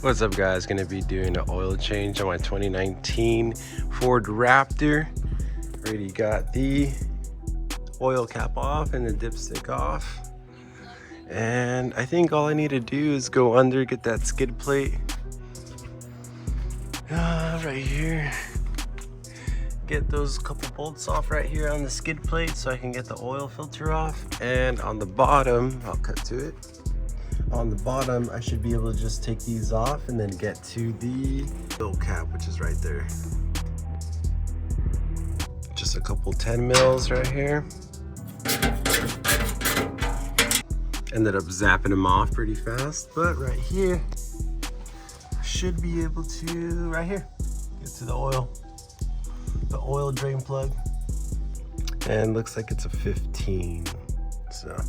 What's up, guys? Gonna be doing an oil change on my 2019 Ford Raptor. Already got the oil cap off and the dipstick off, and I think all I need to do is go under, get that skid plate right here, get those couple bolts off right here on the skid plate so I can get the oil filter off. And on the bottom, I'll cut to it. On the bottom, I should be able to just take these off and then get to the oil cap, which is right there. Just a couple 10 mils right here. Ended up zapping them off pretty fast, but right here, I should be able to, right here, get to the oil drain plug. And looks like it's a 15. So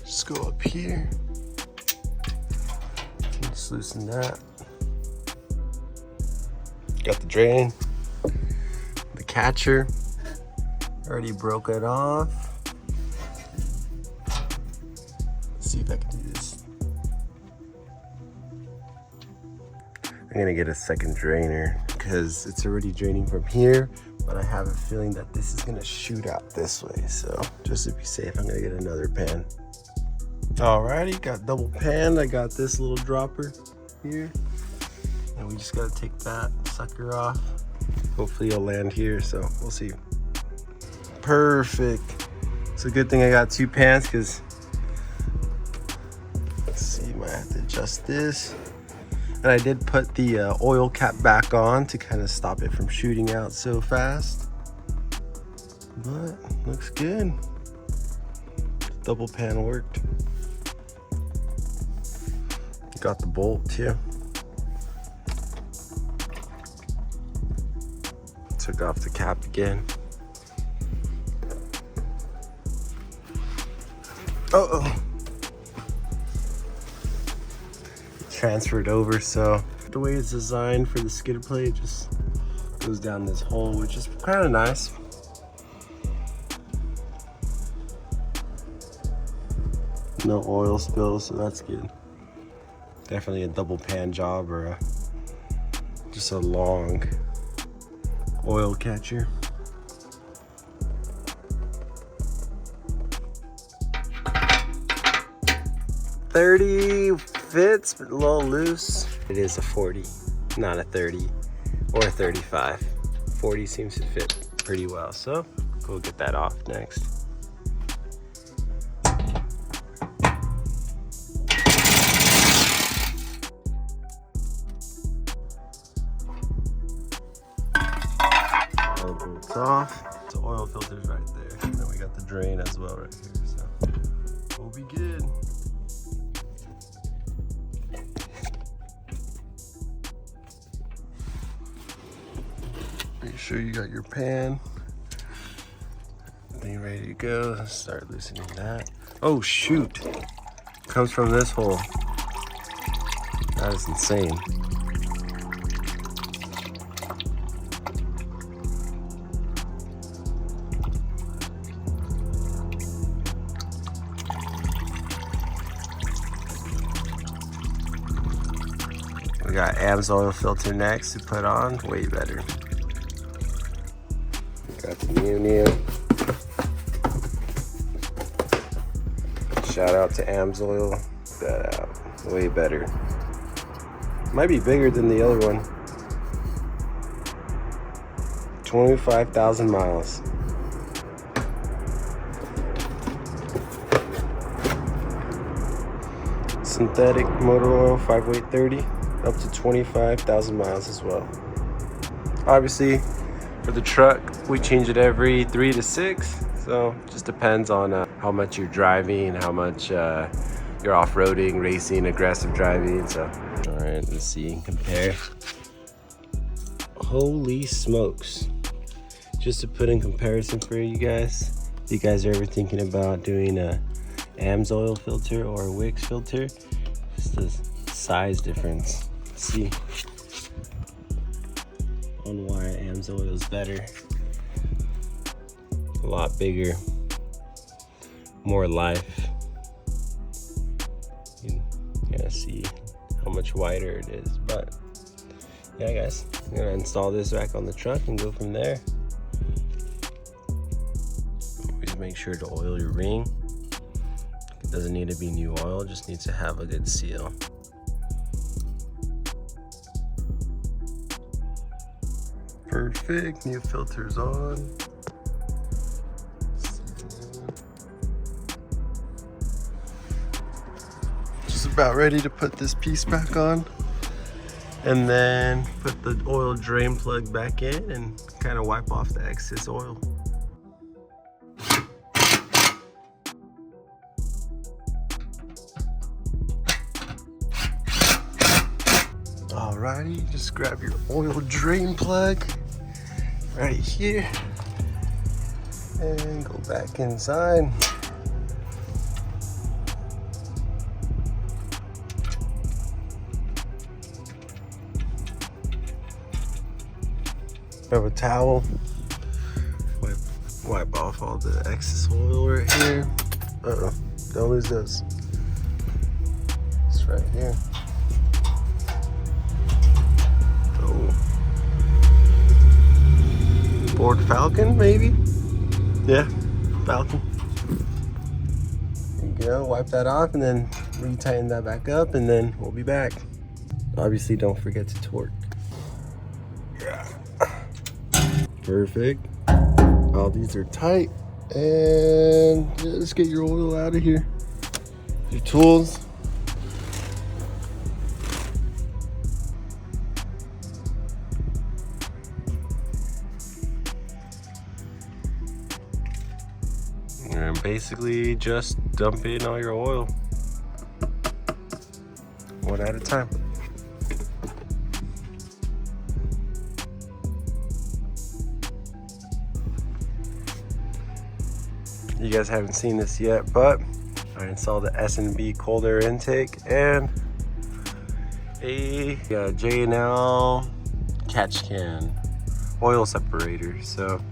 just go up here. Just loosen that. Got the drain, the catcher, already broke it off. Let's see if I can do this. I'm gonna get a second drainer because it's already draining from here, but I have a feeling that this is gonna shoot out this way. So just to be safe, I'm gonna get another pan. Alrighty, got double pan. I got this little dropper here, and we just gotta take that sucker off. Hopefully it'll land here, so we'll see. Perfect. It's a good thing I got two pans, because let's see, might have to adjust this. And I did put the oil cap back on to kind of stop it from shooting out so fast, but looks good. Double pan worked. Got the bolt too. Took off the cap again. Transferred over, so the way it's designed for the skid plate just goes down this hole, which is kind of nice. No oil spills, so that's good. Definitely a double pan job, or just a long oil catcher. $30 fits, but a little loose. It is a 40, not a 30 or a 35. 40 seems to fit pretty well, so we'll get that off next. Bolts off. The oil filter's right there. And then we got the drain as well right here, so we'll be good. Make sure you got your pan. Be ready to go. Start loosening that. Oh shoot! Comes from this hole. That is insane. We got AMSOIL filter next to put on. Way better. Got the new. Shout out to AMSOIL. Check that out. Way better. Might be bigger than the other one. 25,000 miles. Synthetic motor oil, 5-weight 30. Up to 25,000 miles as well. Obviously, for the truck, we change it every 3 to 6. So just depends on how much you're driving, how much you're off-roading, racing, aggressive driving. So, all right, let's see, compare. Holy smokes. Just to put in comparison for you guys, if you guys are ever thinking about doing a AMSOIL filter or a Wix filter, just the size difference. See on why AMSOIL is better. A lot bigger, more life. You gotta see how much wider it is. But yeah, guys, I'm gonna install this back on the truck and go from there. Always make sure to oil your ring. It doesn't need to be new oil, just needs to have a good seal. Perfect, new filters on. Just about ready to put this piece back on. And then put the oil drain plug back in and kind of wipe off the excess oil. Alrighty, just grab your oil drain plug right here and go back inside. Grab a towel, wipe off all the excess oil right here. Don't lose those. It's right here. Ford Falcon, maybe? Yeah, Falcon. There you go, wipe that off and then retighten that back up and then we'll be back. Obviously, don't forget to torque. Yeah. Perfect. All these are tight. And yeah, let's get your oil out of here. Your tools. And basically just dump in all your oil, one at a time. You guys haven't seen this yet, but I installed the S&B cold air intake and a J&L catch can oil separator. So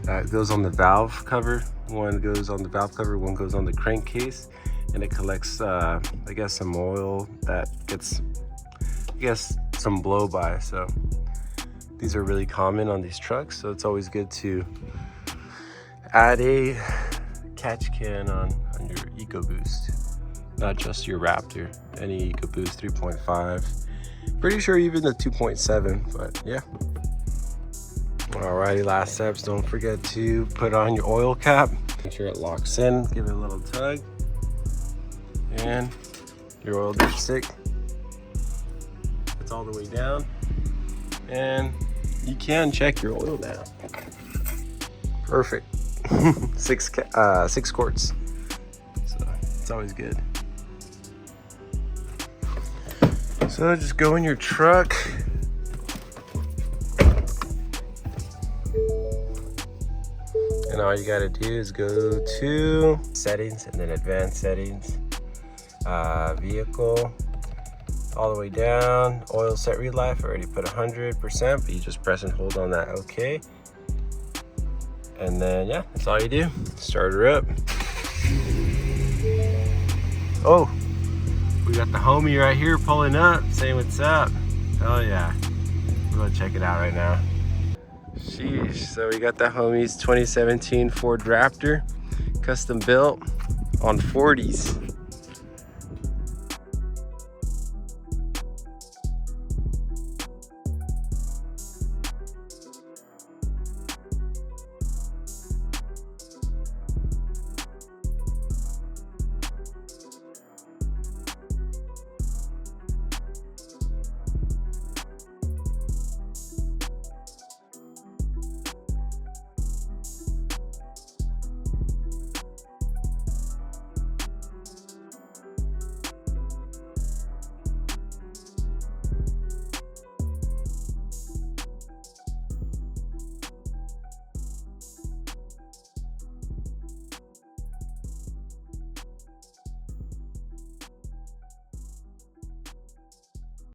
that goes on the valve cover. One goes on the valve cover, one goes on the crankcase, and it collects, I guess, some oil that gets, I guess, some blow by. So these are really common on these trucks, so it's always good to add a catch can on your EcoBoost, not just your Raptor, any EcoBoost 3.5. Pretty sure even the 2.7, but yeah. Alrighty, last steps. Don't forget to put on your oil cap. Make sure it locks in. Give it a little tug. And your oil dipstick. It's all the way down. And you can check your oil now. Perfect. six quarts. So it's always good. So just go in your truck. And all you gotta do is go to settings and then advanced settings, vehicle, all the way down, oil set read life. I already put 100%, but you just press and hold on that OK. And then yeah, that's all you do. Start her up. Oh, we got the homie right here pulling up, saying what's up. Oh yeah, we're gonna check it out right now. Sheesh, so we got the homie's 2017 Ford Raptor, custom built on 40s.